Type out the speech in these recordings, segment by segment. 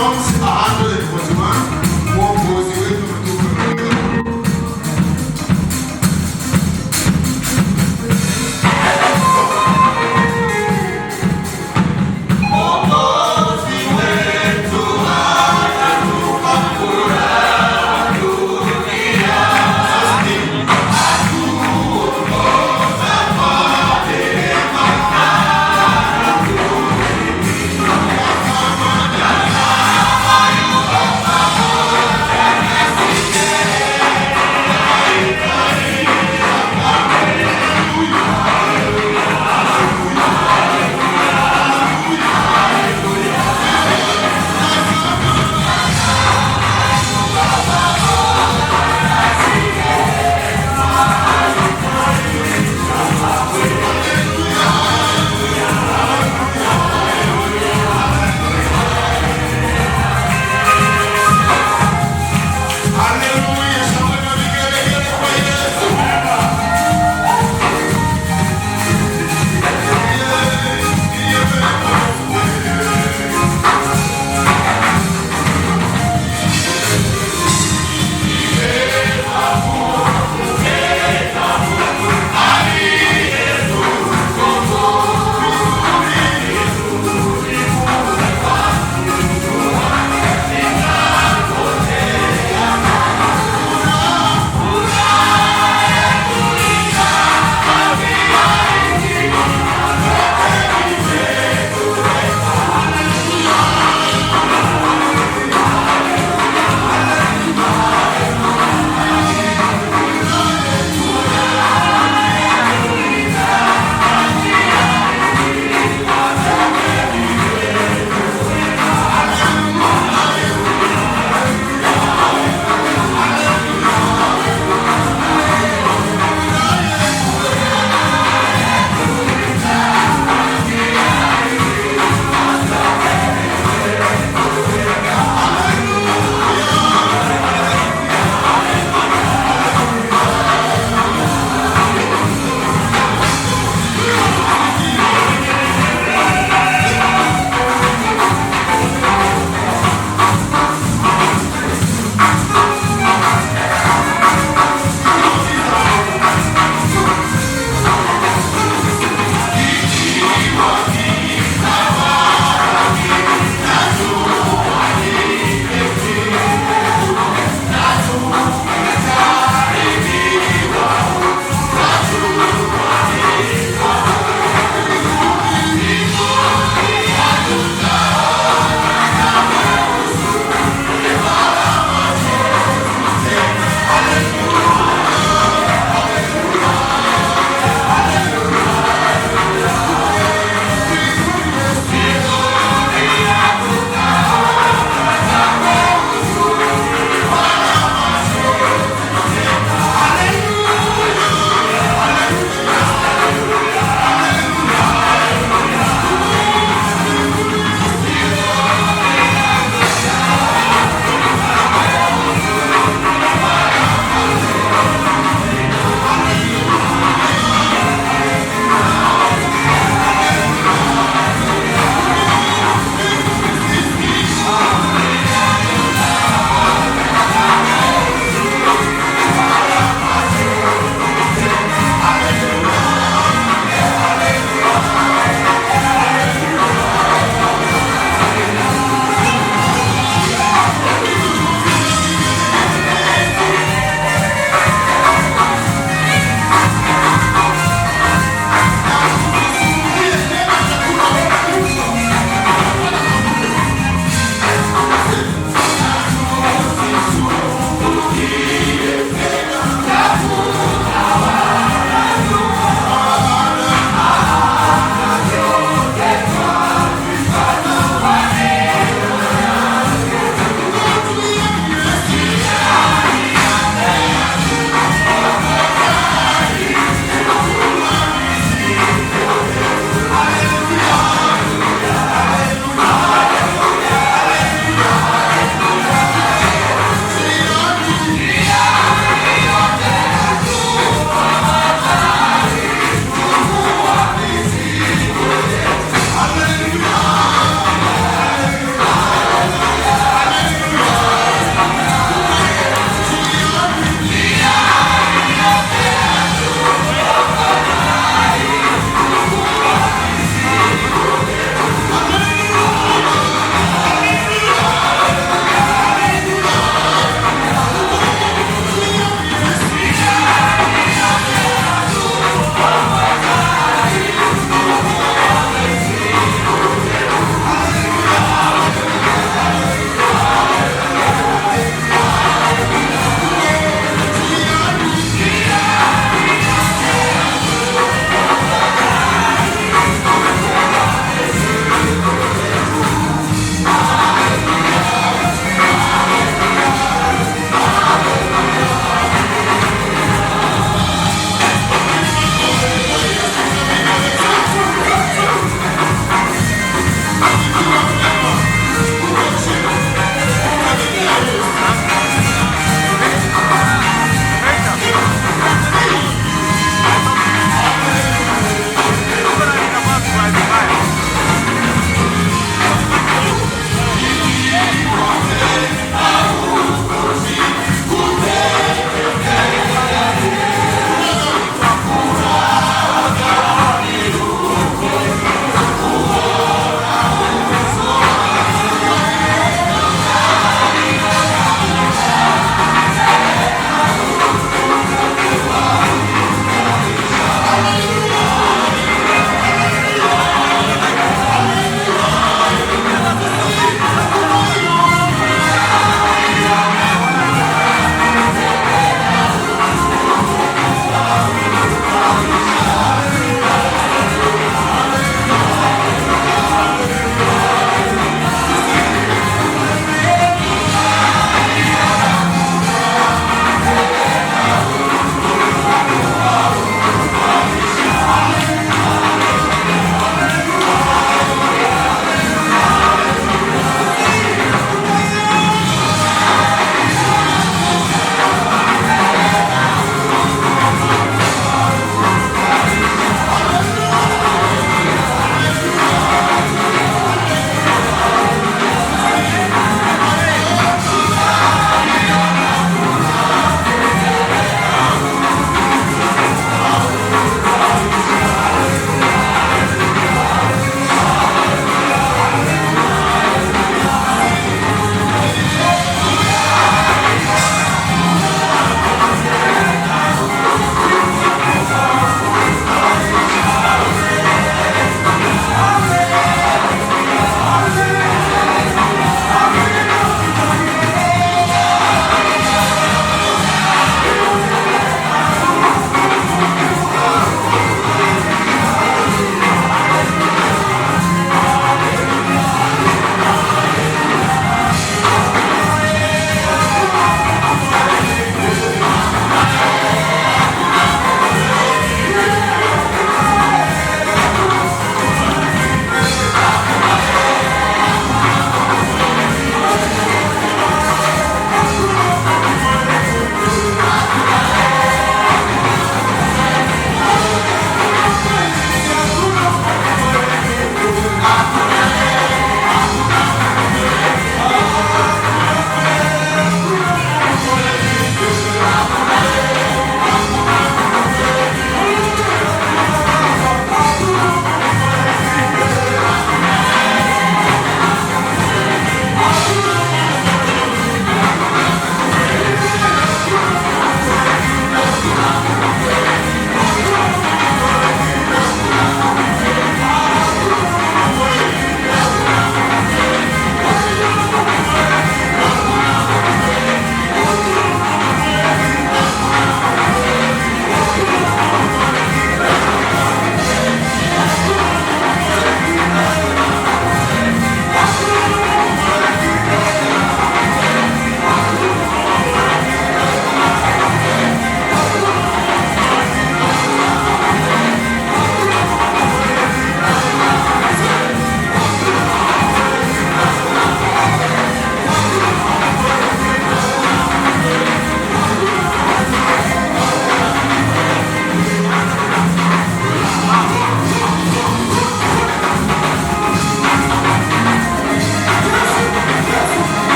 Songs 141, mwongozi wetu mtukufu.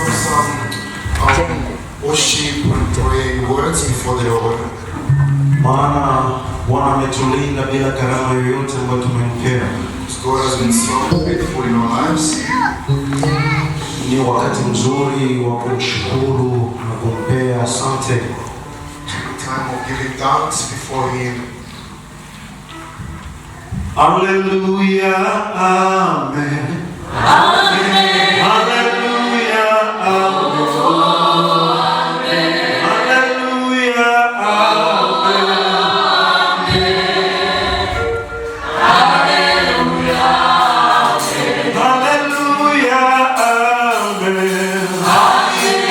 for some worship and praying words before the Lord. Maana Bwana ametulinda bila gharama yoyote ambayo tumempea. God has been so faithful in our lives. Ni wakati mzuri wa kumshukuru na kumpea asante. Time of giving thanks before Him. Hallelujah, amen. Amen. Hallelujah, amen. Hallelujah, amen. Hallelujah.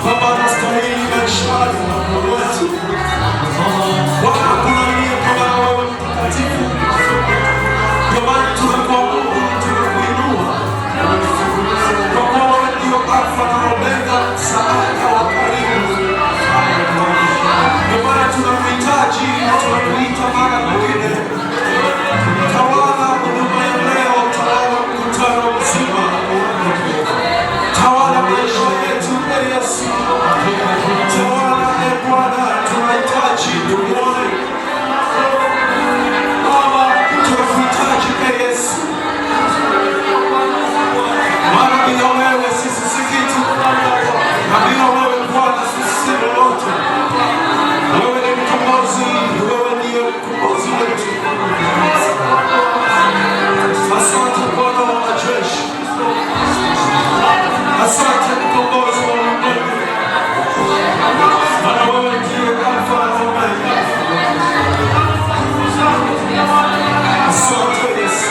Baba anastahili maishani mwetu. Bwana hakuna aliye kama wewe mtakatifu. Ndio maana tunakuabudu, tunakuinua. Kwa kuwa wewe ndio Alfa na Omega, msaada wa karibu. Ndio maana tunakuhitaji na tunakuita mara nyingine. Tawala huduma ya leo, tawala mkutano mzima. Tawala maisha yetu, Yesu. Tawala Bwana, tunahitaji tuone. Baba, tunakuhitaji Yesu. Maana bila wewe sisi si kitu. Na bila wewe Bwana sisi si lolote. Wewe ni mkombozi, wewe ndiye mkombozi wetu. Asante Bwana wa majeshi. Asante mkombozi wa ulimwengu. Maana wewe ndiye Alfa na Omega. Asante Yesu.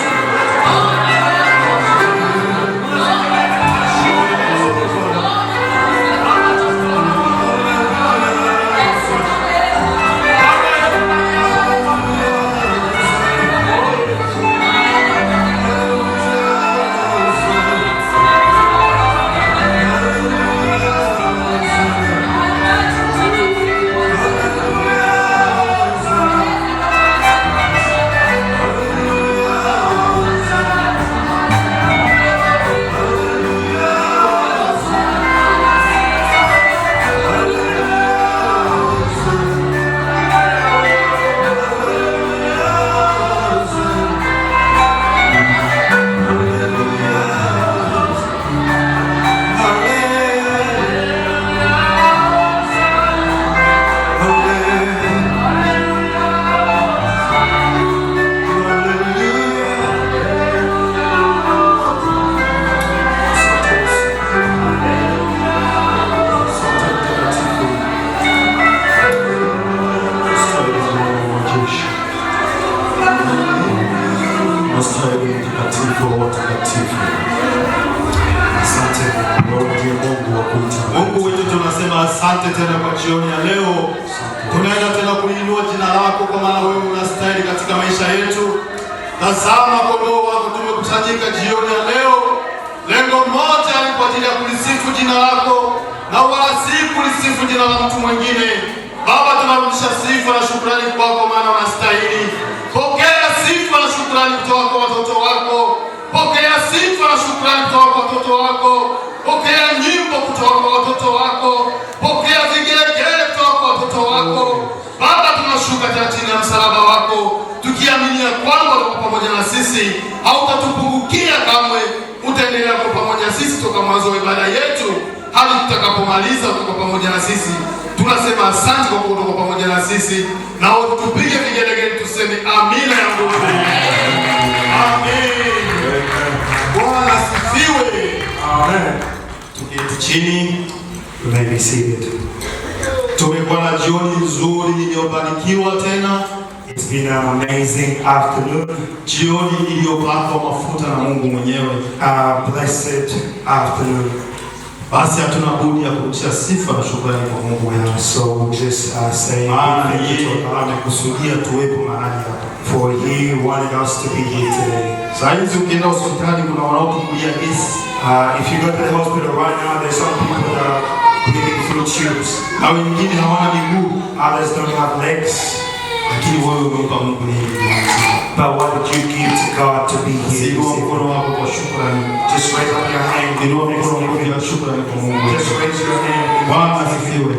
Mungu wetu, tunasema asante tena kwa jioni ya leo. Tunaenda tena kuliinua jina lako kwa maana wewe unastahili katika maisha yetu. Tazama kondoo wako tumekusanyika jioni ya leo. Lengo moja ni kwa ajili ya kulisifu jina lako na wala si kulisifu jina la mtu mwingine. Baba, tunarudisha sifa na shukrani kwako maana unastahili. Pokea sifa na shukrani kutoka kwa watoto wako. Pokea sifa na shukrani kutoka kwa watoto wako. Pokea nyimbo kutoka kwa watoto wako. Pokea vigelegele kutoka kwa watoto wako. Baba, tunashuka chini ya msalaba wako, tukiamini ya kwamba uko pamoja na sisi, hautatupungukia kamwe. Utaendelea kuwa pamoja na sisi toka mwanzo wa ibada yetu hadi tutakapomaliza. Uko pamoja na sisi, tunasema asante kwa kuwa uko pamoja na sisi, na tupige vigelegele tuseme amina ya nguvu. Amen. Bwana asifiwe. Amen. Tuketi chini. You may be seated. Tumekuwa na jioni nzuri iliyobarikiwa tena. It's been an amazing afternoon. Jioni iliyopakwa mafuta na Mungu mwenyewe. Blessed afternoon. Basi hatuna budi ya kurudisha sifa na shukrani kwa Mungu wetu. So we'll just say maana yeye amekusudia tuwepo mahali hapa. For he wanted us to be here today. Saizi ukienda hospitali kuna wanaotumia gesi. If you go to the hospital right now, there's some people that are breathing through tubes. Na wengine hawana miguu. Others don't have legs. Lakini wewe umempa Mungu nini? But what did you give to God to be here? Inua mkono wako kwa shukrani. Just raise up your hand. Inua mkono wako kwa shukrani kwa Mungu. Just raise your hand. Bwana asifiwe.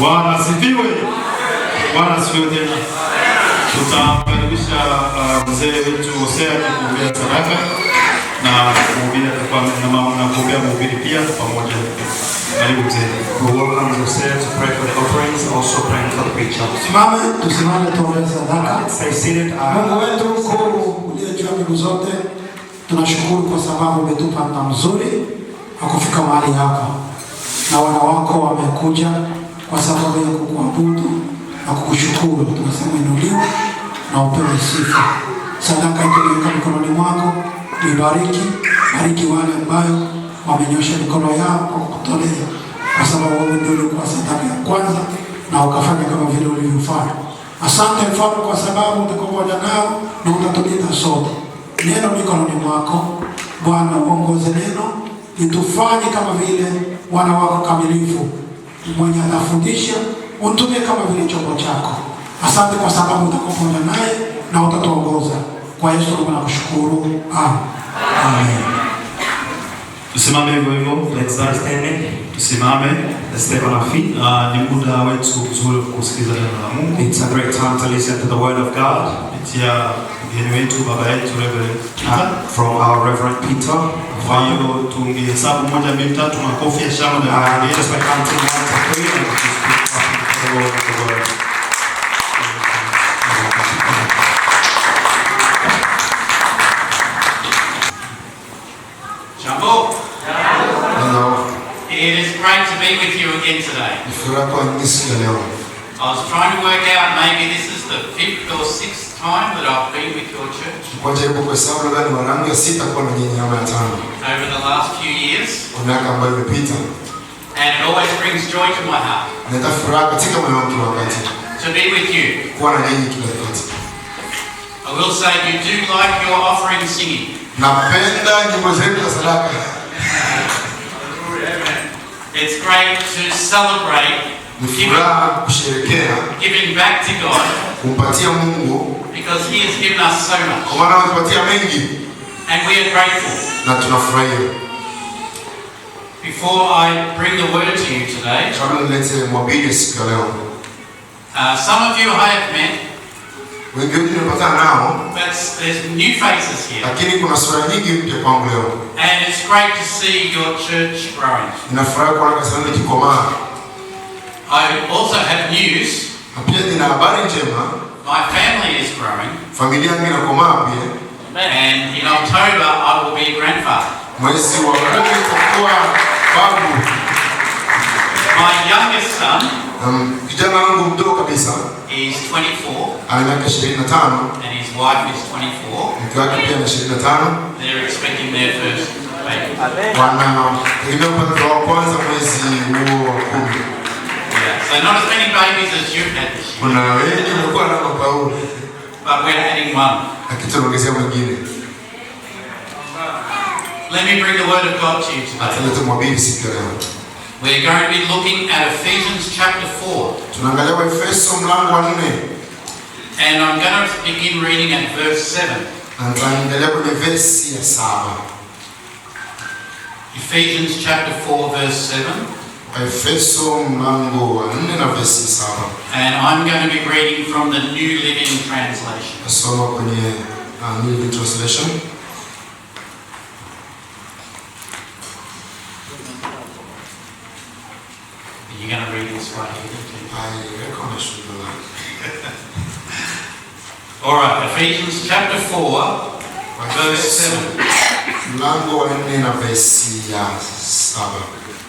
Bwana asifiwe. Bwana asifiwe tena. Tutamkaribisha mzee wetu Hosea kuombea sadaka na kuombea na kuombea mhubiri pia pamoja. Karibu mzee. We welcome Hosea to pray for the offerings, also praying for the preacher. Tusimame tuombee sadaka. Stay seated. Mungu wetu mkuu uliye juu ya mbingu zote, tunashukuru kwa sababu umetupa muda mzuri wa kufika mahali hapa, na wana wako wamekuja kwa sababu ya kukuabudu na kukushukuru. Tunasema inuliwe na upewe sifa. Sadaka tunaweka mikononi mwako, tuibariki, bariki wale ambayo wamenyosha mikono yao kwa kutolea, kwa sababu wewe ndio ulikuwa sadaka ya kwanza na ukafanya kama vile ulivyofanya. Asante Mfalme kwa sababu utakuwa pamoja nao na utatulinda sote. Neno mikononi mwako Bwana, uongoze neno litufanye kama vile wana wako kamilifu. Mwenye atafundisha utumie kama vile chombo chako. Asante kwa sababu utakuwa pamoja naye na utatuongoza. Kwa Yesu tunakushukuru. Amen. Tusimame hivyo hivyo. Let's start standing. Tusimame. Let's stay on our feet. Ni muda wetu mzuri kusikiliza neno la Mungu. It's a great time to listen to the word of God. Kupitia mgeni wetu baba yetu Reverend Peter. From our Reverend Peter. Kwa hiyo tungehesabu 1, 2, 3 makofi ya shangwe na Just by counting 1 to 3 and just speak the word. Hello. It is great to be with you again today. Furaha kwa nisikia leo. I was trying to work out maybe this is the 5th or 6th time that I've been with your church Kwa jaribu kuhesabu labda ni mara yangu ya 6 kwa na nyinyi ama ya 5 over the last few years, kwa miaka ambayo imepita. and it always brings joy to my heart Naleta furaha katika moyo wangu kila wakati to be with you. kuwa na nyinyi kila wakati. I will say you do like your offering singing. Napenda nyimbo zetu za sadaka. It's great to celebrate Ni furaha kusherehekea giving back to God kumpatia Mungu because He has given us so much, kwa maana ametupatia mengi and we are grateful. na tunafurahia. Before I bring the word to you today, Kabla nilete mhubiri siku ya leo. some of you I have met, Wengi wetu nimepatana nao, but there's new faces here. lakini kuna sura nyingi mpya kwangu leo. And it's great to see your church growing. Ninafurahi kuona kanisa letu likikomaa. I also have news. Na pia nina habari njema, My family is growing. familia yangu inakomaa pia. And in October, I will be a grandfather. Mwezi wa 10 nitakuwa babu. My youngest son Kijana wangu mdogo kabisa is 24, ana miaka 25, and his wife is 24. mke wake pia ana 25. They're expecting their first baby. Wanategemea kupata mtoto wa kwanza mwezi huo wa 10. Yeah. So not as many babies as you've had this year, Kuna wengi wamekuwa na Paulo, but we're adding one. lakini tunaongezea mwingine. Let me bring the word of God to you today. Ataleta mhubiri siku ya leo. We're going to be looking at Ephesians chapter 4. Tunaangalia Waefeso mlango wa 4. And I'm going to begin reading at verse 7. Na tutaangalia kwenye verse ya 7. Ephesians chapter 4 verse 7. Waefeso mlango wa 4 na verse ya 7. And I'm going to be reading from the New Living Translation. Nasoma kwenye New Living Translation. You're going to read this right here too. I reckon I should do that. All right, Ephesians chapter 4 verse 7. Mlango wa 4 na verse ya 7.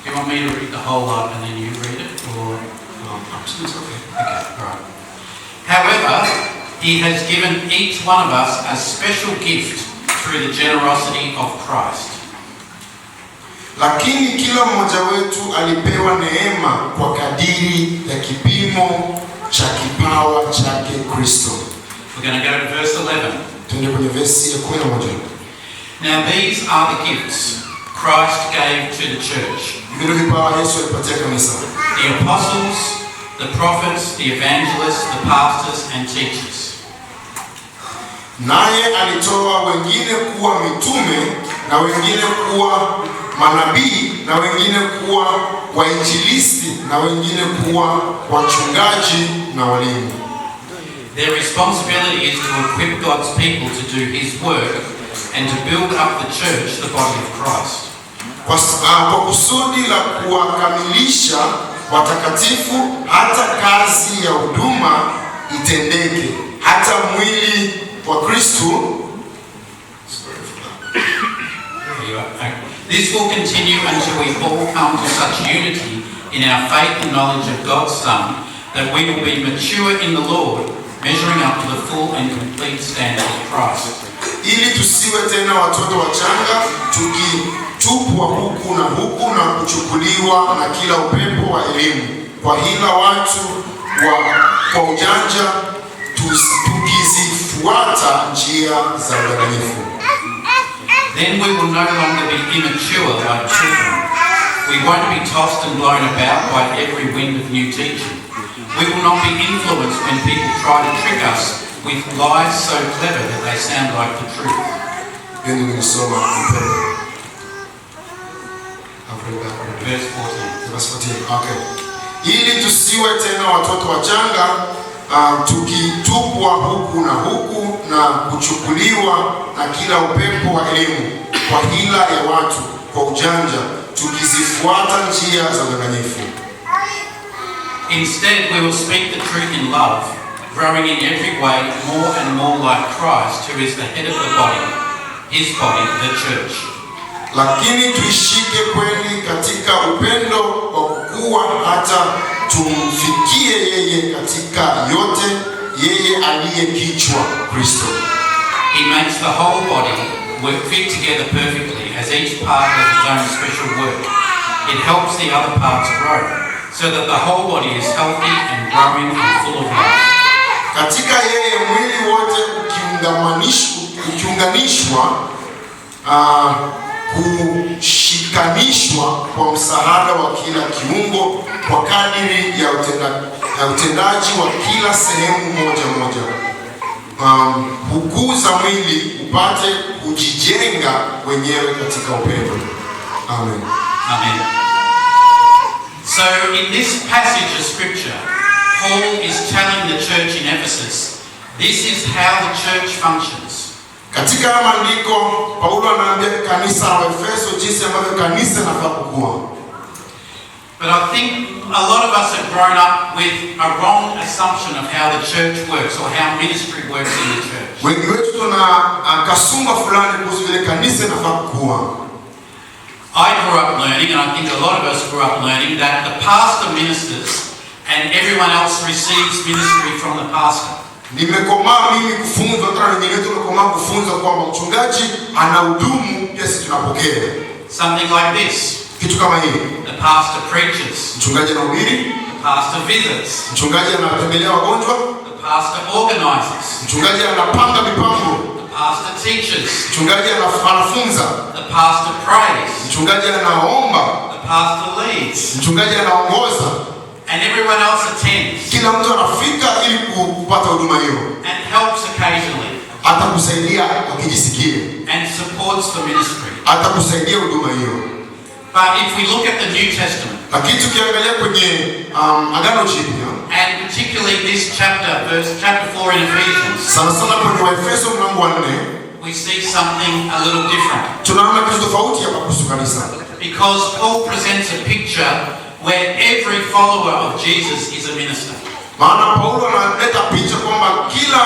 Do you want me to read the whole lot and then you read it? Or? No, absolutely okay. Okay, all right. However, He has given each one of us a special gift through the generosity of Christ. Lakini kila mmoja wetu alipewa neema kwa kadiri ya kipimo cha kipawa chake Kristo. We're going to go to verse 11. Tuende kwenye verse ya 11. Now these are the gifts Christ gave to the church. Vile vipawa Yesu alipatia kanisa. The apostles, the prophets, the evangelists, the pastors and teachers. Naye alitoa wengine kuwa mitume na wengine kuwa manabii, na wengine kuwa wainjilisti, na wengine kuwa wachungaji na walimu. Their responsibility is to equip God's people to do His work and to build up the church, the body of Christ. Kwa kusudi la kuwakamilisha watakatifu, hata kazi ya huduma itendeke, hata mwili wa Kristo. This will continue until we all come to such unity in our faith and knowledge of God's Son that we will be mature in the Lord, measuring up to the full and complete standard of Christ. Ili tusiwe tena watoto wachanga, tukitupwa huku na kuchukuliwa na kila upepo wa elimu, kwa hila watu kwa ujanja, tukizifuata njia za udanganyifu. Then we will no longer be immature like children. We won't be tossed and blown about by every wind of new teaching. We will not be influenced when people try to trick us with lies so clever that they sound like the truth. Verse 14. Okay. Ili tusiwe tena watoto wachanga, tukitupwa huku na kuchukuliwa na kila upepo wa elimu, kwa hila ya watu kwa ujanja, tukizifuata njia za udanganyifu. Instead, we will speak the truth in love, growing in every way more and more like Christ, who is the head of the body, His body, the church. Lakini tuishike kweli katika upendo wa kukua, hata tumfikie yeye katika yote, yeye aliye kichwa, Kristo. He makes the whole body work fit together perfectly, as each part has its own special work. It helps the other parts grow, so that the whole body is healthy and growing and full of life. Katika yeye mwili wote ukiunganishwa, kushikanishwa kwa msaada wa kila kiungo kwa kadiri ya utendaji wa kila sehemu moja moja, hukuza mwili upate kujijenga wenyewe katika upendo. Amen. Amen. So in this passage of scripture, Paul is telling the church in Ephesus, this is how the church functions. Katika maandiko Paulo anaambia kanisa la Efeso jinsi ambavyo kanisa linafaa kukua. But I think a lot of us have grown up with a wrong assumption of how the church works or how ministry works in the church. Wengi wetu tuna kasumba fulani kuhusu vile kanisa linafaa kukua. I grew up learning, and I think a lot of us grew up learning, that the pastor ministers and everyone else receives ministry from the pastor. Nimekomaa mimi kufunzwa, hata wengine wetu tumekomaa kufunzwa kwamba mchungaji anahudumu, sisi tunapokea. Something like this. Kitu kama hii. The pastor preaches. Mchungaji anahubiri. The pastor visits. Mchungaji anatembelea wagonjwa. The pastor organizes. Mchungaji anapanga mipango. The pastor teaches. Mchungaji anafunza. The pastor prays. Mchungaji anaomba. The pastor leads. Mchungaji anaongoza. And everyone else attends. Kila mtu anafika ili kupata huduma hiyo. And helps occasionally. Atakusaidia ukijisikia. And supports the ministry. Atakusaidia huduma hiyo. But if we look at the New Testament, lakini tukiangalia kwenye Agano Jipya, and particularly this chapter 4 in Ephesians, sana kwenye Waefeso mlango wa 4, we see something a little different. Tunaona kitu tofauti hapa kuhusu kanisa. Because Paul presents a picture where every follower of Jesus is a minister. Maana Paulo analeta picha kwamba kila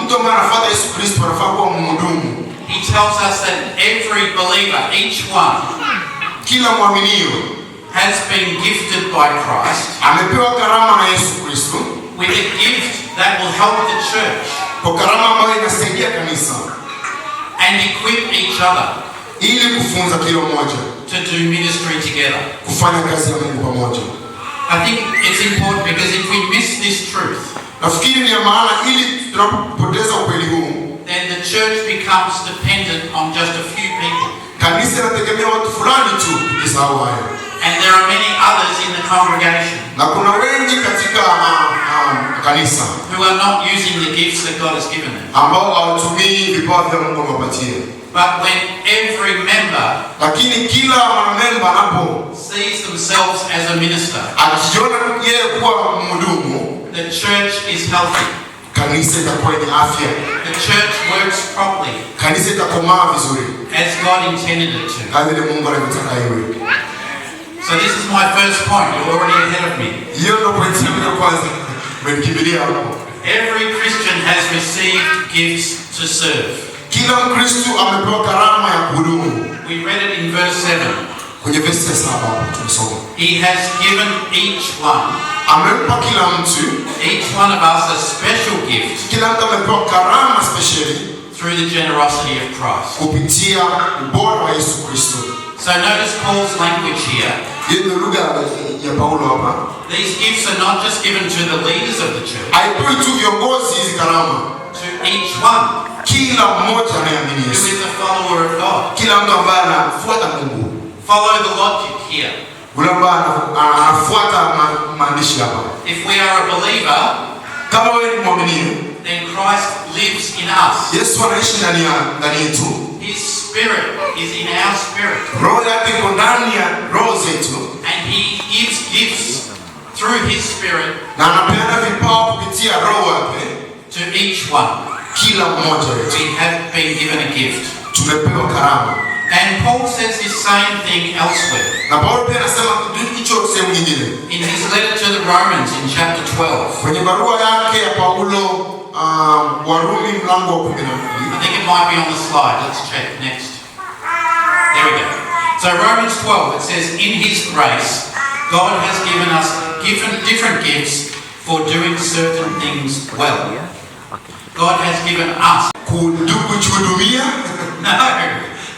mtu ambaye anafuata Yesu Kristo anafaa kuwa mhudumu. He tells us that every believer, each one, kila mwaminio, has been gifted by Christ, amepewa karama na Yesu Kristo, with a gift that will help the church, kwa karama ambayo inasaidia kanisa, and equip each other, ili kufunza kila mmoja, to do ministry together, kufanya kazi ya Mungu pamoja. I think it's important because if we miss this truth, nafikiri ni maana ili tunapoteza ukweli huu, then the church becomes dependent on just a few people. Kanisa inategemea watu fulani tu, kisahau haya. And there are many others in the congregation. Na kuna wengi katika kanisa who are not using the gifts that God has given them. ambao hawatumii vipawa vya Mungu amewapatia. But when every member Lakini kila mwanamemba anapo sees themselves as a minister, akijiona yeye kuwa mhudumu, the church is healthy. kanisa itakuwa yenye afya, The church works properly kanisa itakomaa vizuri as God intended it to. kama vile Mungu anavyotaka iwe. So this is my first point. You're already ahead of me. Hiyo ndio pointi yangu ya kwanza. Mmenikimbilia hapo. Every Christian has received gifts to serve. Kila Mkristo amepewa karama ya kuhudumu. We read it in verse 7. Kwenye verse 7 hapo tumesoma. He has given each one of us a special gift Kila mtu amepewa karama specially through the generosity of Christ. kupitia ubora wa Yesu Kristo. So notice Paul's language here. Hiyo ndio lugha ya Paulo hapa. These gifts are not just given to the leaders of the church, Haipewi tu viongozi hizi karama. to each one Kila mmoja anayeamini who Yesu. is a follower of God. Kila mtu ambaye anafuata Mungu. Follow the logic here. Ule ambaye anafuata maandishi hapa. If we are a believer, Kama wewe ni muumini, then Christ lives in us. Yesu anaishi ndani yetu. His spirit is in our spirit. Roho yake iko ndani ya roho zetu. And he gives gifts through his spirit Na anapeana vipawa kupitia roho yake. to each one. Kila mmoja wetu We have been given a gift. tumepewa karama. And Paul says this same thing elsewhere. Na Paulo pia anasema kitu hicho sehemu nyingine. In his letter to the Romans in chapter 12. Kwenye barua yake ya Paulo Warumi mlango wa 12. I think it might be on the slide. Let's check next. There we go. So Romans 12, it says, in his grace, God has given us different gifts for doing certain things well. God has given us Kuhudumia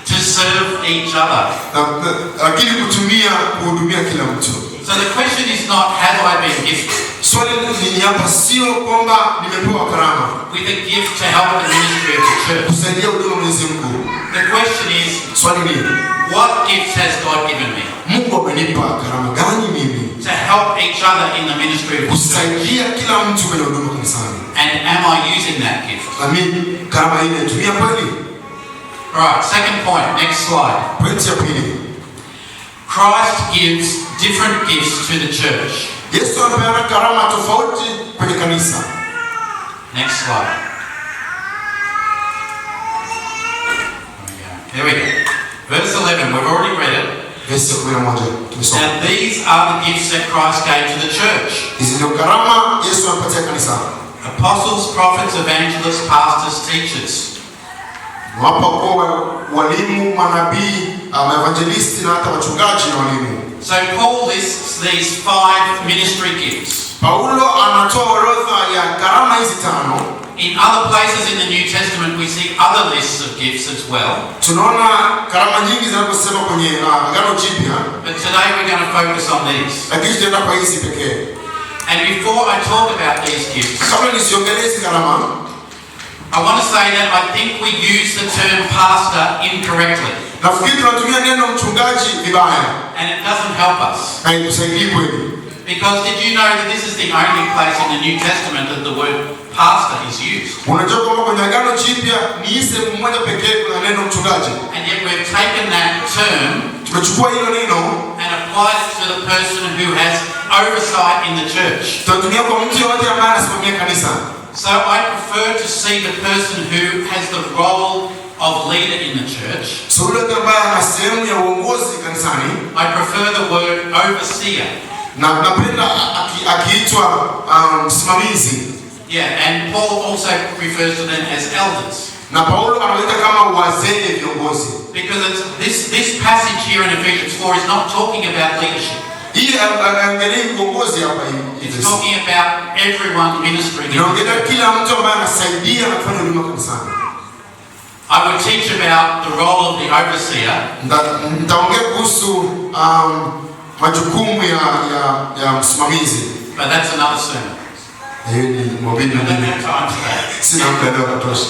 to serve each other. lakini kuhudumia kila mtu. So the question is not, have I been gifted Swali ni hapa sio kwamba nimepewa karama with a gift to help the ministry of the church. kusaidia huduma ya Mwenyezi Mungu. The question is, Swali ni what gifts has God given me Mungu amenipa karama gani mimi to help each other in the ministry of the church? kusaidia kila mtu kwenye huduma kanisani? And am I using that gift? Na mimi karama hii naitumia kweli? Right, second point, next slide. Pointi ya pili. Christ gives different gifts to the church. Yesu anapeana karama tofauti kwenye kanisa. Next slide. There we go. Verse 11, we've already read it. Verse 11 tumesoma. Now these are the gifts that Christ gave to the church. Hizi ndio karama Yesu anapatia kanisa. Apostles, prophets, evangelists, pastors, teachers. Wapa kwa walimu, manabii, evangelisti na hata wachungaji na walimu. So Paul lists these 5 ministry gifts. Paulo anatoa orodha ya karama hizi 5. In other places in the New Testament we see other lists of gifts as well. Tunaona karama nyingi zinaposema kwenye Agano Jipya, But today we're going to focus on these. lakini tutaenda kwa hizi pekee. And before I talk about these gifts, Kabla nisiongelee hizi karama, I want to say that I think we use the term pastor incorrectly. nafikiri tunatumia neno mchungaji vibaya. And it doesn't help us. Haitusaidii kweli. Because did you know that this is the only place in the New Testament that the word pastor is used? Unajua kwamba kwenye Agano Jipya ni sehemu moja pekee kuna neno mchungaji. And yet we've taken that term Tumechukua hilo neno and applied it to the person who has oversight in the church. tunatumia kwa mtu yote ambaye anasimamia kanisa. So I prefer to see the person who has the role of leader in the church. So yule ambaye ana sehemu ya uongozi kanisani, I prefer the word overseer. na napenda akiitwa msimamizi. Yeah, and Paul also refers to them as elders. Na Paulo anawaita kama wazee viongozi. Because this passage here in Ephesians 4 is not talking about leadership. Hii angalia uongozi hapa hivi. It's talking about everyone ministering. Inaongelea kila mtu ambaye anasaidia na kufanya huduma kanisani. I will teach about the role of the overseer. Nitaongea kuhusu majukumu ya msimamizi. But that's another sermon. Hiyo ni mobili I don't mwingine. have time for that. Sina muda leo kutosha.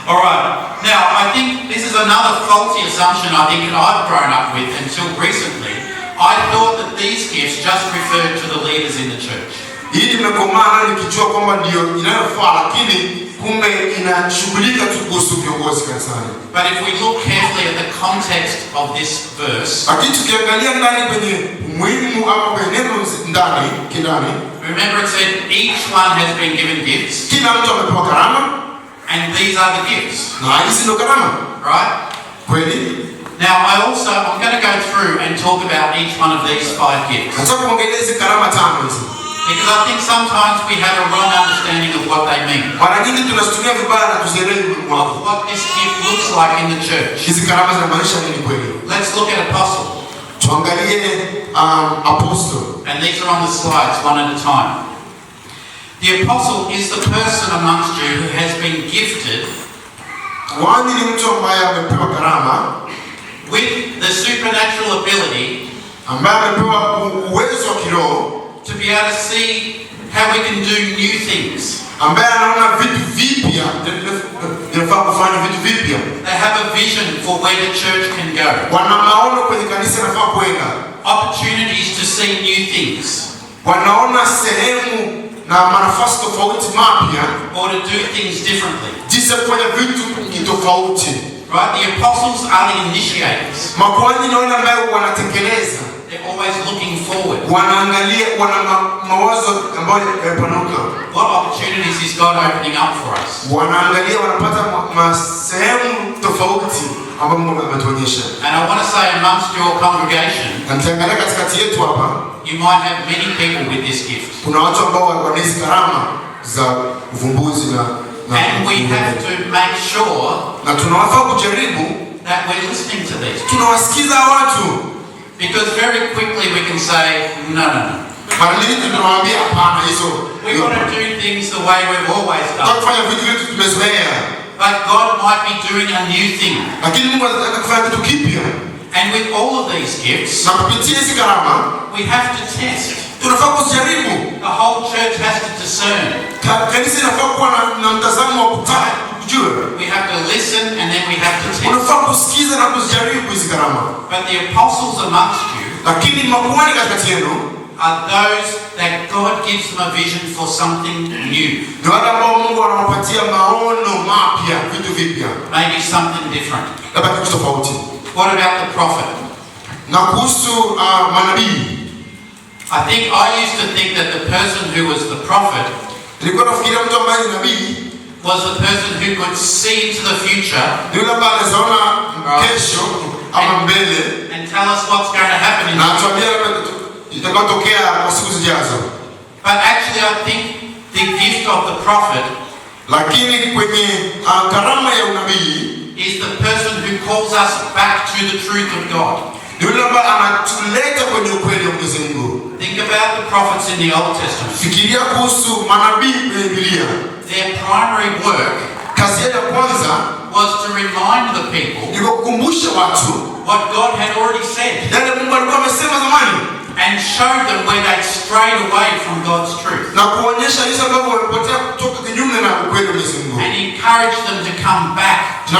Alright, now I think this is another faulty assumption I think that I've grown up with until recently. I thought that these gifts just referred to the leaders in the church. hii nimekomaa nikijua kwamba ndio inayofaa, lakini kumbe inashughulika tu kuhusu viongozi kanisani. But if we look carefully at the context of this verse, lakini tukiangalia ndani kwenye umuhimu ama kwenye neno ndani kindani, remember it said each one has been given gifts. Kila mtu amepewa karama, and these are the gifts. Na hizi ndio karama. Right? Kweli? Now I'm going to go through and talk about each one of these 5 gifts. Nataka kuongelea hizi karama 5 hizi. Because I think sometimes we have a wrong understanding of what they mean. Mara nyingi tunazitumia vibaya na tuzielewi what this gift looks like in the church. Hizi karama zinamaanisha nini kweli? Let's look at apostle. Tuangalie apostle. And these are on the slides one at a time. The apostle is the person amongst you who has been gifted Wani ni mtu ambaye amepewa karama with the supernatural ability ambaye amepewa uwezo wa kiroho to be able to see how we can do new things. Ambaye anaona vitu vipya, inafaa kufanya vitu vipya. They have a vision for where the church can go. Wana maono kwenye kanisa inafaa kwenda. Opportunities to see new things. Wanaona sehemu na nafasi tofauti mapya, or to do things differently. Jinsi ya kufanya vitu tofauti. Right? The apostles are the initiators. Makuhani ni wale ambao wanatekeleza. They're always looking forward. Wanaangalia, wana mawazo ambayo yapanuka. What opportunities is God opening up for us? Wanaangalia, wanapata sehemu tofauti ambapo Mungu ametuonyesha. And I want to say amongst your congregation, Angalia katikati yetu hapa, you might have many people with this gift. Kuna watu ambao wana hizi karama za uvumbuzi na and we have to make sure na tunawafaa kujaribu that we're listening to these. Tunawasikiza watu. Because very quickly we can say no. Mara nyingi tunawaambia hapana hizo. We want to do things the way we've always done. Tunafanya vitu vyetu tumezoea. But God might be doing a new thing. Lakini Mungu anataka kufanya kitu kipya. And with all of these gifts, na kupitia hizi karama, we have to test. Tunafaa kujaribu. The whole church has to discern. Kanisa inafaa kuwa na mtazamo wa kutaka kujua. We have to listen and then we have to test. Unafaa kusikiza na kujaribu hizi karama. But the apostles amongst you, lakini makuhani katikati yenu, are those that God gives them a vision for something new. Ni wale ambao Mungu anawapatia maono mapya, vitu vipya. Maybe something different. Labda kitu tofauti. What about the prophet? Na kuhusu manabii. I used to think that the person who was the prophet nilikuwa nafikiria mtu ambaye ni nabii was the person who could see into the future. Yule ambaye anaona kesho ama mbele and tell us what's going to happen in the future. Na tuambie itakayotokea kwa siku zijazo. But actually I think the gift of the prophet, lakini kwenye karama ya unabii, is the person who calls us back to the truth of God. Yule ambaye anatuleta kwenye ukweli wa Mwenyezi Mungu. Think about the prophets in the Old Testament. Fikiria kuhusu manabii kwenye Biblia. Their primary work, kazi yao ya kwanza, was to remind the people ni kukumbusha watu what God had already said. Yale Mungu alikuwa amesema zamani. And showed them where they'd strayed away from God's truth. Na kuonyesha jinsi ambavyo walipotea kutoka kinyume na ukweli wa Mwenyezi Mungu. And encourage them to come back to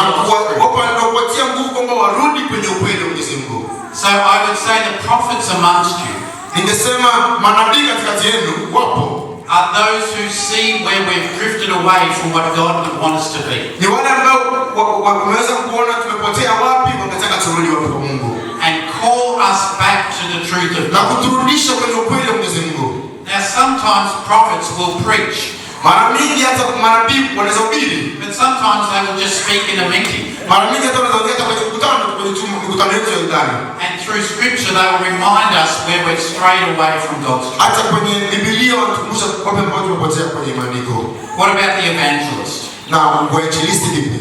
kuwapatia nguvu kwamba warudi kwenye ukweli wa Mwenyezi Mungu. So I would say the prophets amongst you, ningesema manabii katikati yenu wapo, are those who see where we've drifted away from what God would want us to be. Ni wale ambao wameweza kuona tumepotea wapi, wanataka turudi wapi kwa Mungu. And call us back to the truth of God. Na kuturudisha kwenye ukweli wa Mwenyezi Mungu. Now sometimes prophets will preach. Mara mingi hata manabii wanaweza kuhubiri. But sometimes they will just speak in a meeting. Mara mingi hata wanaweza kuongea kwenye mkutano wetu ya ndani. And through scripture they will remind us where we've strayed away from God's truth. Hata kwenye Biblia wanatukumbusha kwamba ambapo tumepotea kwenye maandiko. What about the evangelist? Na wainjilisti vipi?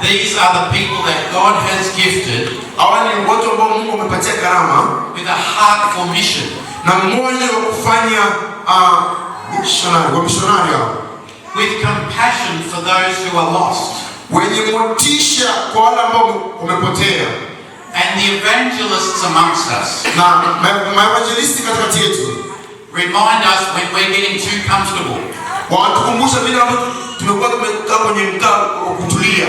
These are the people that God has gifted. Hawa ni watu ambao Mungu amepatia karama with a heart for mission. Na moyo wa kufanya missionary hao. With compassion for those who are lost. Wenye motisha kwa wale ambao wamepotea. And the evangelists amongst us. Na maevangelisti katikati yetu. Remind us when we're getting too comfortable. Watukumbusha vile ambavyo tumekuwa tumekaa kwenye mkaa wa kutulia.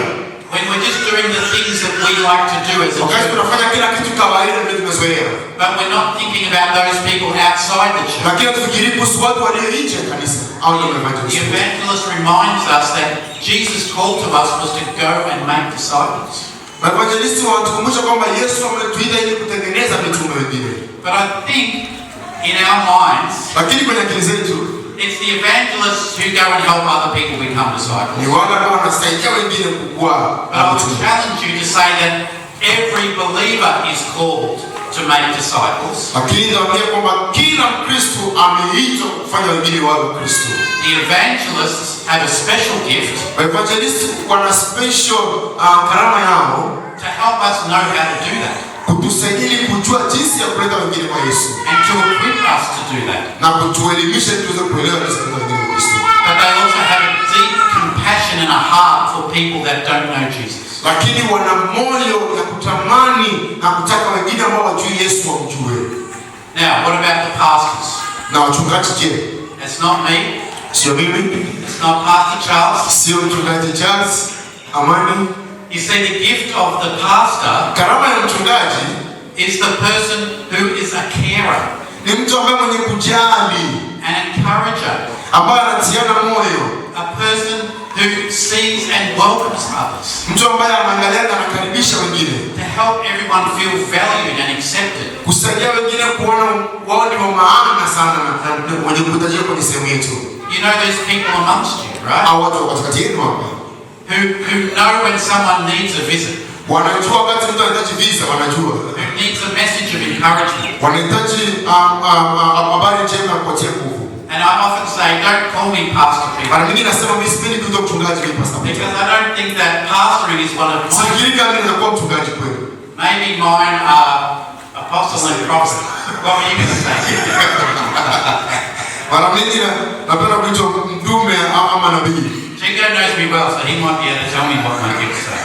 when we're just doing the things that we like to do as a Wakati church, tunafanya kila kitu kawaida vile tumezoea. but we're not thinking about those people outside the church. Lakini tufikiri kuhusu watu walio nje ya kanisa au ndio The evangelist. evangelist reminds us that Jesus' call to us was to go and make disciples. Evangelisti wanatukumbusha kwamba Yesu ametuita ili kutengeneza mitume wengine. But I think in our minds, Lakini kwenye akili zetu it's the evangelists who go and help other people become ni disciples. wale ambao wanasaidia wengine kukua But I would mitume. challenge you to say that every believer is called to make disciples. Lakini naambia kwamba kila Mkristo ameitwa kufanya wengine wawe Kristo. The evangelists have a special gift Evangelisti wana special karama yao to help us know how to do that kutusaidia ili kujua jinsi ya kuleta wengine kwa Yesu and to equip us to do that. na kutuelimisha ili tuweze kuelewa jinsi ya kuleta wengine kwa Kristo. But they also have a deep compassion and a heart for people that don't know Jesus. Lakini wana moyo ya kutamani na kutaka wengine ambao wajui Yesu wamjue. Now, what about the pastors? Na wachungaji je? It's not me. Sio mimi? It's not Pastor Charles. Sio mchungaji Charles Amani? You see, the gift of the pastor Karama ya mchungaji is the person who is a carer, ni mtu ambaye mwenye kujali, an encourager, ambaye anatiana moyo, a person who sees and welcomes others, mtu ambaye anaangalia na anakaribisha wengine, to help everyone feel valued and accepted. kusaidia wengine kuona wao ni wa maana sana na wenye kuhitajika kwenye sehemu yetu. You know there's people amongst you, right? Hao watu wako katikati yenu hapa. Who know when someone needs a visit, Wanajua wakati mtu anahitaji visa, wanajua. who needs a message of encouragement. Wanahitaji habari njema ya kuwatia nguvu. And I often say, don't call me Pastor Peter, Mara nyingi nasema mimi sipendi kuitwa mchungaji mimi Pastor Peter. because I don't think that pastoring is one of mine. Sifikiri kama ninaweza kuwa mchungaji kweli. Maybe mine are apostle and prophet. What were you going to say? Mara nyingi napenda kuitwa mtume ama nabii. Chico knows me well, so he might be able to tell me what my gifts are.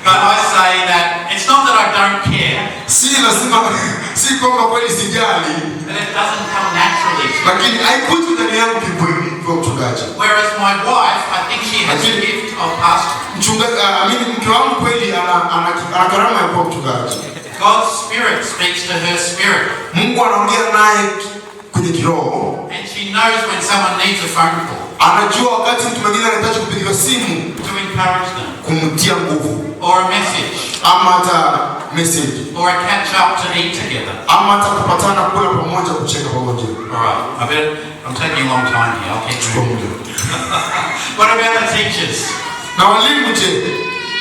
But I say that it's not that I don't care, Si lazima, si kwamba kweli sijali, but it doesn't come naturally to me. lakini haikuji ndani yangu kikweli kwa mchungaji. Whereas my wife, I think she has a gift of pastoring. Mchungaji, mke wangu kweli ana karama ya kuwa mchungaji. God's Spirit speaks to her spirit, Mungu anaongea naye kwenye kiroho. and she knows when someone needs a phone call Anajua wakati mtu mwingine anahitaji kupigiwa simu to encourage them, kumtia nguvu, or a message, ama hata message, or a catch up to eat together. ama hata kupatana kula pamoja, kucheka pamoja. All right, I'm taking a long time here. I'll get Kwa you. muda. What about the teachers? Na walimu je?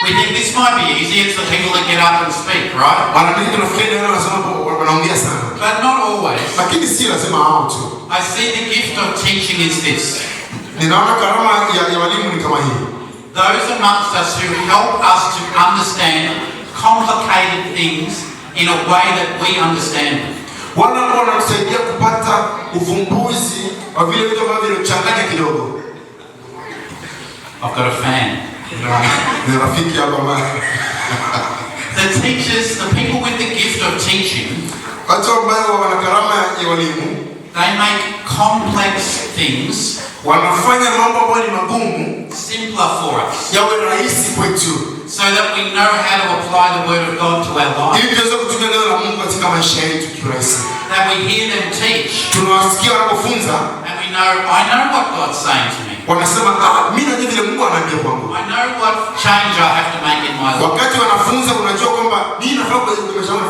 We think this might be easy. It's the people that get up and speak, right? Mara nyingi tunafikiri wale wanasema wanaongea sana. But not always. Lakini si lazima hao tu. I see the gift of teaching is this. Ninaona karama ya walimu ni kama hii. Those amongst us who help us to understand complicated things in a way that we understand them. Wale ambao wanatusaidia kupata uvumbuzi wa vile vitu ambavyo vinachanganya kidogo. I've got a fan. Ni rafiki hapa mbaya. The teachers, the people with the gift of teaching, Watu ambao wana karama ya walimu they make complex things wanafanya mambo ambayo ni magumu simpler for us, yawe rahisi kwetu, so that we know how to apply the Word of God to our lives. ili tuweze kutumia neno la Mungu katika maisha yetu kirahisi. That we hear them teach, Tunawasikia wanapofunza, and we know, I know what God's saying to me. wanasema mimi najua vile Mungu anaambia kwangu. I know what change I have to make in my life. Wakati wanafunza, unajua kwamba mimi nafaa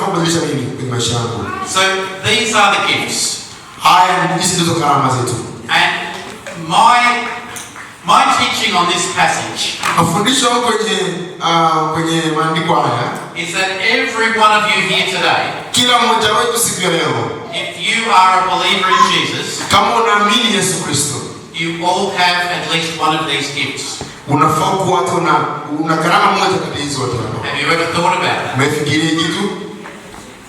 kubadilisha nini kwenye maisha yangu. So these are the gifts. Haya, hizi ndizo karama zetu. And my teaching on this passage Mafundisho kwenye maandiko haya, is that every one of you here today, kila mmoja wetu siku ya leo, if you are a believer in Jesus, kama unaamini Yesu Kristo, you all have at least one of these gifts. unafaa kuwa hata una karama moja kati ya hizo zote. Have you ever thought about that? Umefikiria kitu?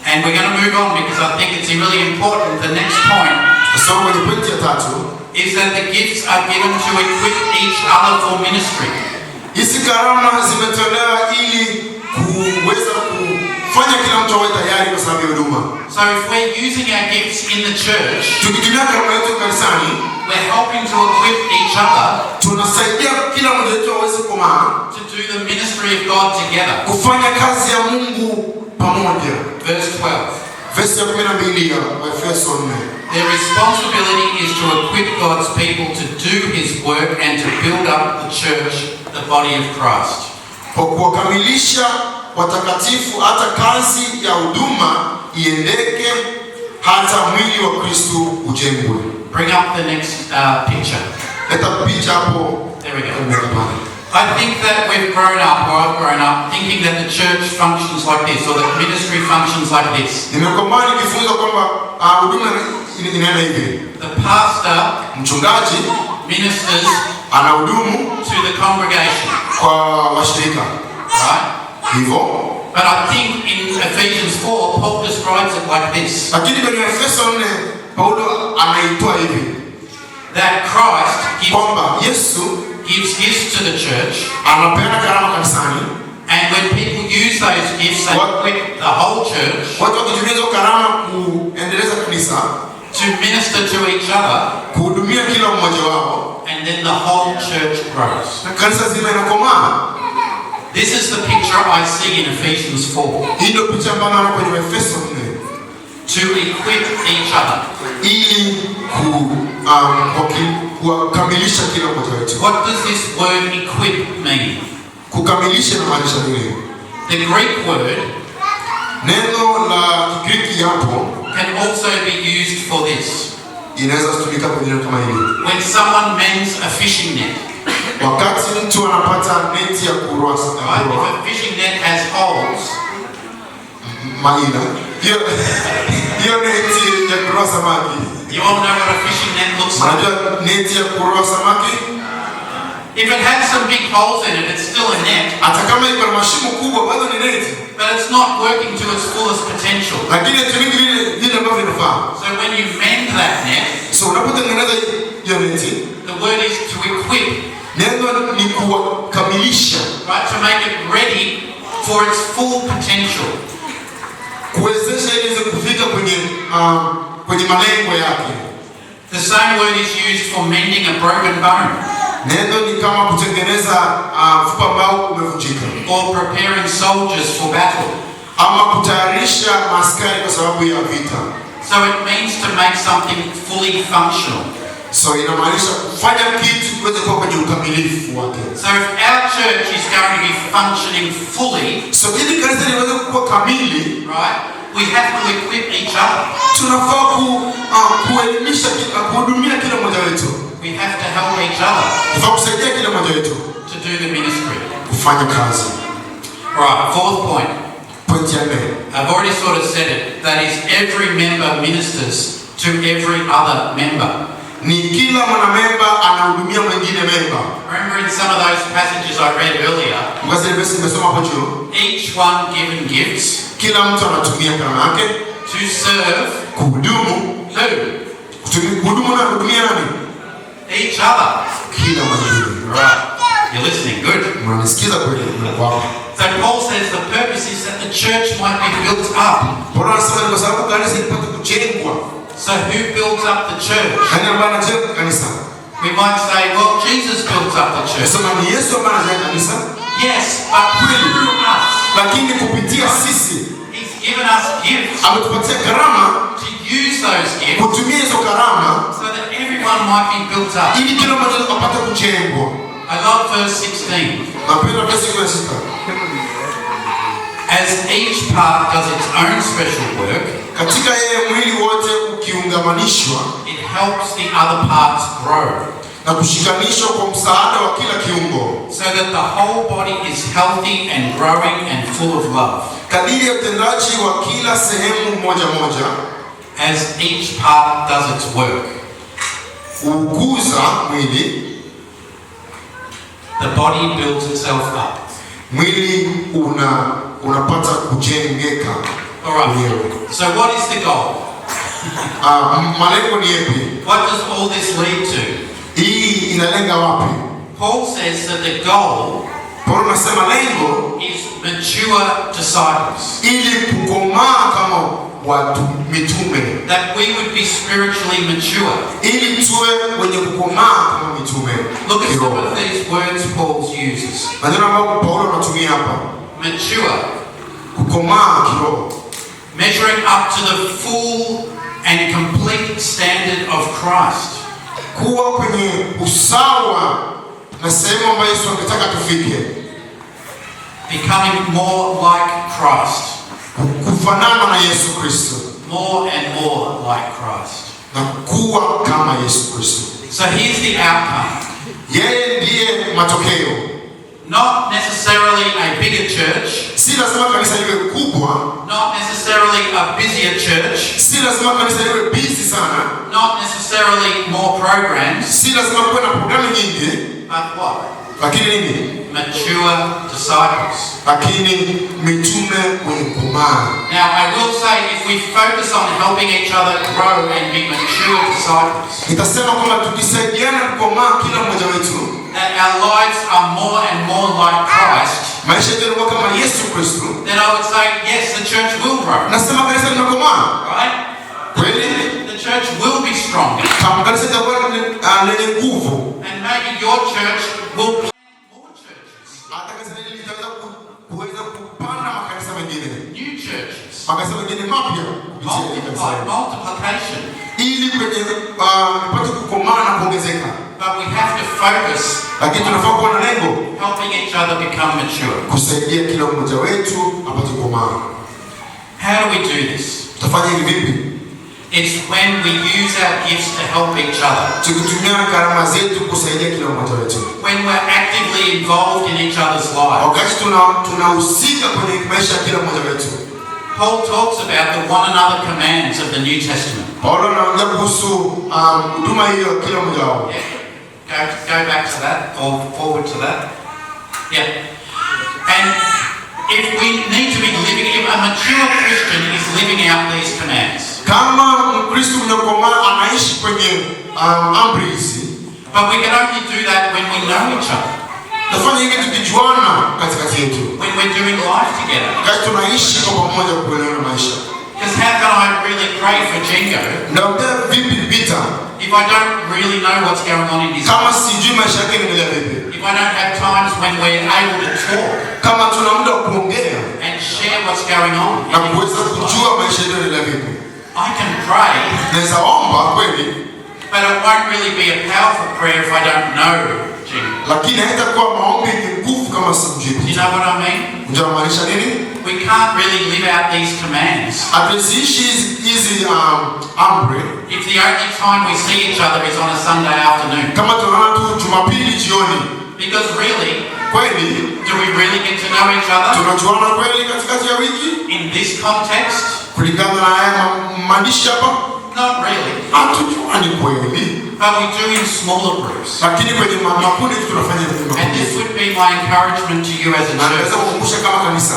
And we're going to move on because I think it's really important. The next point Sasa kwenye pointi ya tatu, is that the gifts are given to equip each other for ministry. hizi karama zimetolewa ili kuweza kufanya kila mtu awe tayari kwa sababu ya huduma. So if we're using our gifts in the church, Tukitumia karama yetu kanisani, we're helping to equip each other tunasaidia kila mmoja wetu aweze kukomaa to do the ministry of God together. Kufanya kazi ya Mungu pamoja. Verse 12. Verse 12 ya Efeso 4. Their responsibility is to equip God's people to do His work and to build up the church, the body of Christ. Kwa kuwakamilisha watakatifu hata kazi ya huduma iendeke hata mwili wa Kristo ujengwe. Bring up the next picture. Leta picha hapo. There we go. I think that we've grown up, or I've grown up, thinking that the church functions like this, or that ministry functions like this. Nimekomaa nikifunza kwamba huduma inaenda hivi. The pastor, mchungaji, ministers anahudumu to the congregation. Kwa washirika. Right? Hivyo. But I think in Ephesians 4, Paul describes it like this. Lakini kwenye Efeso 4, Paulo anaitoa hivi. That Christ gives gifts to the church. Anapeana karama kanisani. And when people use those gifts, they equip the whole church. Watu wakitumia hizo karama kuendeleza kanisa. To minister to each other. Kuhudumia kila mmoja wao. And then the whole church grows. Kanisa zima inakomaa. This is the picture I see in Ephesians 4. Hii ndio picha ambayo naona kwenye Efeso 4. To equip each other. Ili kukamilisha kila mmoja wetu. What does this word equip mean? Kukamilisha na maanisha nini? The Greek word, neno la Kigiriki hapo, can also be used for this. Inaweza kutumika kwa neno kama hili. When someone mends a fishing net. Wakati mtu anapata neti ya kuroa. Right? If a fishing net has holes, maina. Hiyo neti ya kuroa samaki. You all know what a fishing net looks like. Unajua neti ya kuroa samaki? If it has some big holes in it, it's still a net. Hata kama iko na mashimo kubwa bado ni neti. But it's not working to its fullest potential. Lakini hatumiki vile ambavyo inafaa. So when you mend that net, so unapotengeneza hiyo neti, the word is to equip. Neno ni kuwakamilisha. Right, to make it ready for its full potential. Kuwezesha ili kufika kwenye malengo yake. The same word is used for mending a broken bone. Neno ni kama kutengeneza mfupa ambao umevunjika. Or preparing soldiers for battle. Ama kutayarisha maaskari kwa sababu ya vita. So it means to make something fully functional. So inamaanisha kufanya kitu kiweze kuwa kwenye ukamilifu wake. So if our church is going to be functioning fully, so ili kanisa liweze kuwa kamili, right? We have to equip each other. Tunafaa kuelimisha kuhudumia kila mmoja wetu. We have to help each other. Tunafaa kusaidia kila mmoja wetu to do the ministry. Kufanya kazi. Right, fourth point. Point ya 4. I've already sort of said it. That is, every member ministers to every other member. Ni kila mwanamemba anahudumia mwingine memba. Remember in some of those passages I read earlier. Ngoja verse nimesoma hapo juu. Each one given gifts. Kila mtu anatumia karama yake. To serve. Kuhudumu. Who? Kuhudumu na kuhudumia nani? Each other. Kila mwingine. Right. You're listening. Good. Mnanisikiza kweli? Wow. So Paul says the purpose is that the church might be built up. Paulo anasema ni kwa sababu kanisa lipate kujengwa. So who builds up the church? Nani ambaye anajenga kanisa? We might say, well, Jesus builds up the church. Sema ni Yesu ambaye anajenga kanisa. Yes, but through us. Lakini kupitia sisi. He's given us gifts. Ametupatia karama. To use those gifts. Kutumia hizo karama. So that everyone might be built up. Ili kila mmoja apate kujengwa. I love verse 16. Napenda verse 16. As each part does its own special work, katika yeye mwili wote ukiungamanishwa, it helps the other parts grow. Na kushikanishwa kwa msaada wa kila kiungo. So that the whole body is healthy and growing and full of love. Kadiri ya utendaji wa kila sehemu moja moja, as each part does its work, ukuza mwili. The body builds itself up. Mwili unapata kujengeka. Alright. So what is the goal? Malengo ni yapi? What does all this lead to? Hii inalenga wapi? Paul says that the goal Paulo anasema lengo is is mature disciples. ili kukomaa kama watu mitume, That we would be spiritually mature. ili tuwe wenye kukomaa kama mitume. Look at some Kiroho. of these words Paul uses. Maneno ambayo Paulo anatumia hapa, Mature, kukomaa kiroho, measuring up to the full and complete standard of Christ. kuwa kwenye usawa na sehemu ambayo Yesu angetaka tufike, Becoming more like Christ. kufanana na Yesu Kristo More and more like Christ. na kuwa kama Yesu Kristo. So here's the outcome. Yeye ndiye matokeo. Not necessarily a bigger church, Si lazima kanisa liwe kubwa, not necessarily a busier church, si lazima kanisa liwe busy sana, not necessarily more programs, si lazima kuwe na programu nyingi, but what? lakini nini? Mature disciples. Lakini mitume wenye kukomaa. Now, I will say, if we focus on helping each other grow and be mature disciples, Nitasema kwamba tukisaidiana kukomaa kila mmoja wetu, that our lives are more and more like Christ, maisha yetu yanakuwa kama Yesu Kristo, then I would say, yes, the church will grow, nasema kanisa linakomaa right? kweli. The church will be stronger, Kama kanisa litakuwa lenye nguvu, and maybe your church will plant more churches, hata kanisa hili litaweza kuweza kupanda makanisa mengine, new churches, makanisa mengine mapya kupitia hili kanisa hili, multiplication. ili kwenye ipate kukomaa na kuongezeka. But we have to focus Lakini tunafaa kuwa na lengo, helping each other become mature. kusaidia kila mmoja wetu apate kukomaa. How do we do this? Tutafanya hivi vipi? It's when we use our gifts to help each other. Tukitumia karama zetu kusaidia kila mmoja wetu, When we're actively involved in each other's lives. wakati tunahusika kwenye maisha ya kila mmoja wetu. Paul talks about the one another commands of the New Testament. Paulo anaongea kuhusu huduma hiyo ya kila mmoja wao. Yeah. Go back to that or forward to that. Yeah. And if we need to be living, if a mature Christian is living out these commands. Kama Mkristo mnakomaa anaishi kwenye amri hizi, But we can only do that when we know each other. tafanya hivi tukijuana katikati yetu, When we're doing life together. wakati tunaishi kwa pamoja kuelewana maisha. Because how can I really pray for Jingo Naongea vipi vita if I don't really know what's going on in his kama life? sijui maisha yake yanaendelea vipi? If I don't have times when we're able to talk Kama tuna muda wa kuongea and share what's going on na in kuweza his life? kujua maisha yetu yanaendelea vipi, I can pray, naweza omba kweli, but it won't really be a powerful prayer if I don't know Jingo. lakini haitakuwa maombi yenye nguvu kama simjui. Do you know what I mean? Unajua maanisha nini? We can't really live out these commands Hatuziishi hizi amri if the only time we see each other is on a Sunday afternoon. kama tunaona tu Jumapili jioni. Because really, Kweli do we really get to know each other tunajuana kweli katikati ya wiki in this context? kulingana na haya maandishi hapa? Not really. Hatujuani kweli, But we do in smaller groups. lakini kwenye makundi tunafanya vitu And makundi. this would be my encouragement to you as a Na naweza church, kukumbusha kama kanisa,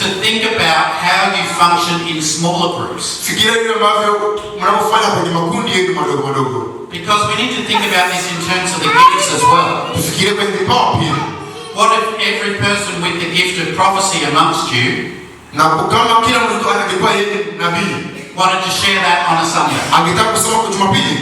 to think about how you function in smaller groups. fikiria vile ambavyo mnavyofanya kwenye makundi yenu madogo madogo. Because we need to think about this in terms of the gifts as well. Tufikirie kwenye vipawa pia, What if every person with the gift of prophecy amongst you na kama kila mtu angekuwa yeye nabii wanted to share that on a Sunday? angetaka kusoma kwa Jumapili,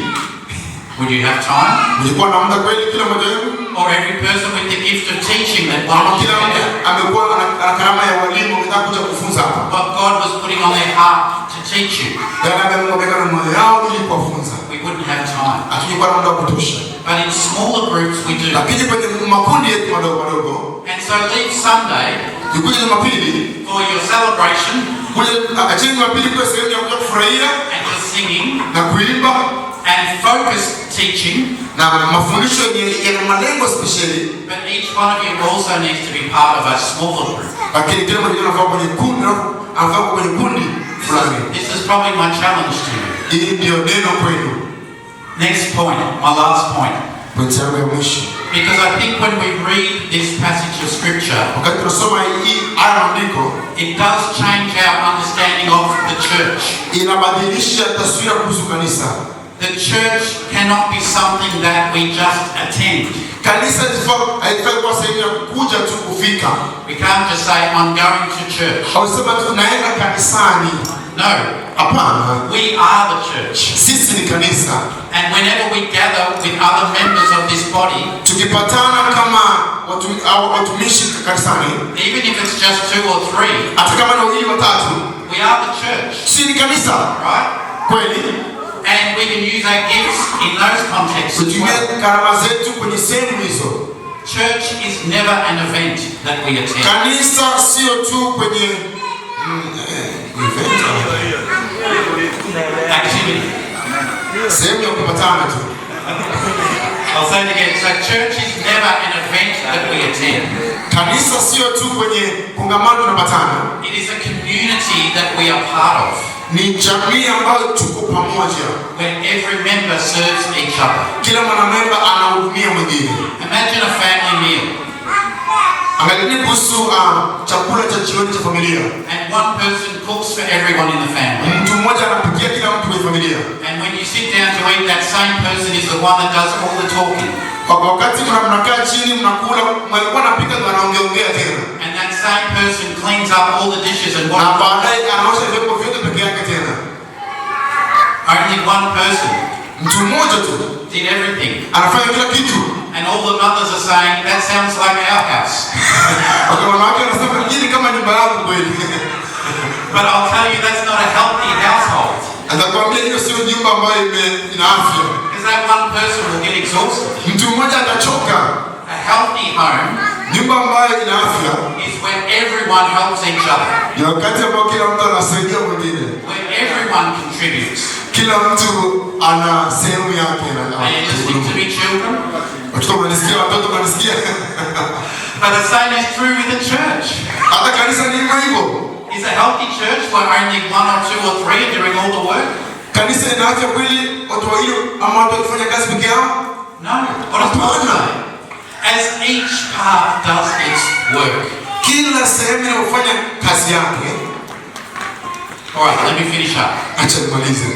Would you have time? mlikuwa na muda kweli kila mmoja wenu? Or every person with the gift of teaching that Ama wanted to kila mtu share amekuwa ana karama ya walimu angetaka kuja kufunza hapa? what God was putting on their heart to teach you? Yale ambayo Mungu ameweka na moyo yao ili kuwafunza. We wouldn't have time. Hatungekuwa na muda wa kutosha. But in smaller groups we do. Lakini kwenye makundi yetu madogo madogo, And so leave Sunday ikuje Jumapili, for your celebration kuje acheni Jumapili kwa sehemu ya kuja kufurahia and your singing na kuimba and focused teaching, na mafundisho yenye malengo spesheli, but each one of you also needs to be part of a smaller group. lakini kila mmoja anafaa kwenye kundi, anafaa kwenye kundi fulani. This is probably my challenge to you. Hii ndio neno kwenu. Next point, my last point. Pointi yangu ya mwisho, Because I think when we read this passage of scripture, wakati tunasoma hii aya maandiko, it does change our understanding of the church. inabadilisha taswira kuhusu kanisa. The church cannot be something that we just attend. Kanisa haifai kuwa sehemu ya kuja tu kufika. We can't just say, I'm going to church. Hausema tunaenda kanisani. No. Hapana. We are the church. Sisi ni kanisa. And whenever we gather with other members of this body, tukipatana kama watumishi kanisani, even if it's just 2 or 3, hata kama ni wawili watatu, we are the church. Sisi ni kanisa. Right? Kweli? And we can use our gifts in those contexts as well. Tutumie karama zetu kwenye sehemu hizo. Church is never an event that we attend. Kanisa sio tu kwenye activity. Sehemu ya kupatana tu. I'll say it again. So church is never an event that we attend. Kanisa sio tu kwenye kongamano tunapatana. It is a community that we are part of. Ni jamii ambayo tuko pamoja. Where every member serves each other. Kila mwanamemba anahudumia mwingine. Imagine a family meal. Angalia kuhusu chakula cha jioni cha familia. And one person cooks for everyone in the family. Mtu mmoja anapikia kila mtu kwenye familia. And when you sit down to eat, that same person is the one that does all the talking. Wakati mnakaa chini mnakula, mlikuwa anapika ndo anaongea tena. And that same person cleans up all the dishes and na baadaye anaosha vyombo vyote peke yake tena. Only one person. Mtu mmoja tu did everything. Anafanya kila kitu. And all the mothers are saying, that sounds like our house. Wanawake wanasema hili kama nyumba yangu kweli. But I'll tell you, that's not a healthy household. Atakwambia hiyo sio nyumba ambayo ina afya. Because that one person will get exhausted. Mtu mmoja atachoka. A healthy home, nyumba ambayo ina afya, is when everyone helps each other. Ni wakati ambao kila mtu anasaidia mwingine. Where everyone contributes. Kila mtu ana sehemu yake na. Are you listening to me, children? Watoto wanasikia, watoto wanasikia. But the same is true with the church. Hata kanisa ni hivyo. Is a healthy church where only 1 or 2 or 3 are doing all the work? Kanisa ina afya kweli watu wawili ama watu wakifanya kazi peke yao? No. What does Paul say? As each part does its work. Kila sehemu inafanya kazi yake. All right, let me finish up. Acha nimalize.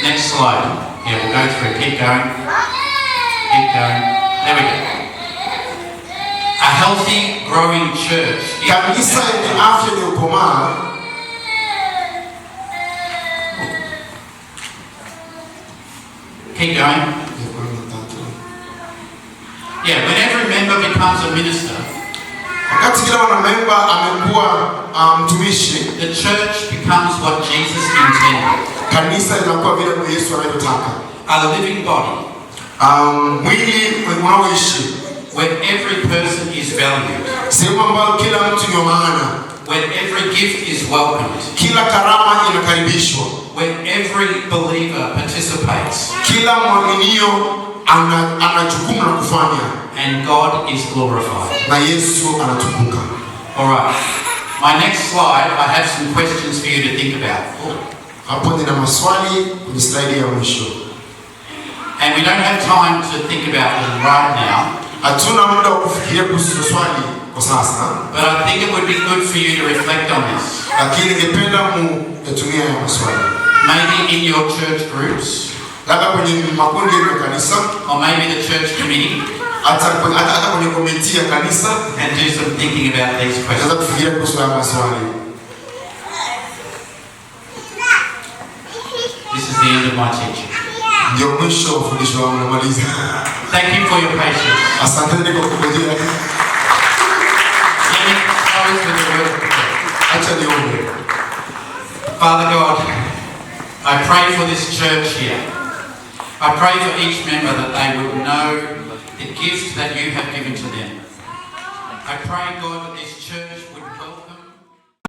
Next slide. Yeah, we'll go through. Keep going. Keep going. There we go. A healthy, growing church. Kanisa yenye afya iliyokomaa. Keep going. Yeah, when every member becomes a minister, wakati kila mwanamemba amekuwa mtumishi, the church becomes what Jesus intended. Kanisa linakuwa vile Yesu anavyotaka. A living body. Mwili unaoishi. Where every person is valued. Sehemu ambayo kila mtu ni maana. Where every gift is welcomed. Kila karama inakaribishwa. Where every believer participates. Kila mwaminio ana jukumu la kufanya. And God is glorified. Na Yesu anatukuka. All right. My next slide, I have some questions for you to think about. Hapo nina maswali kwenye slide ya mwisho. And we don't have time to think about them right now. Hatuna muda wa kufikiria kuhusu swali kwa sasa. But I think it would be good for you to reflect on this. Lakini ningependa muyatumie haya maswali. Maybe in your church groups. Labda kwenye makundi ya kanisa. Or maybe the church committee. Hata kwenye komiti ya kanisa. And do some thinking about these questions. Naweza kufikiria kuhusu haya maswali. This is the end of my teaching. Ndio mwisho wa fundisho wangu, namaliza. Thank you for your patience. Asanteni kwa kungojea. Let me close with a word of prayer. Acha niombe. Father God, I pray for this church here. I pray for each member that they would know the gift that you have given to them. I pray, God, that this church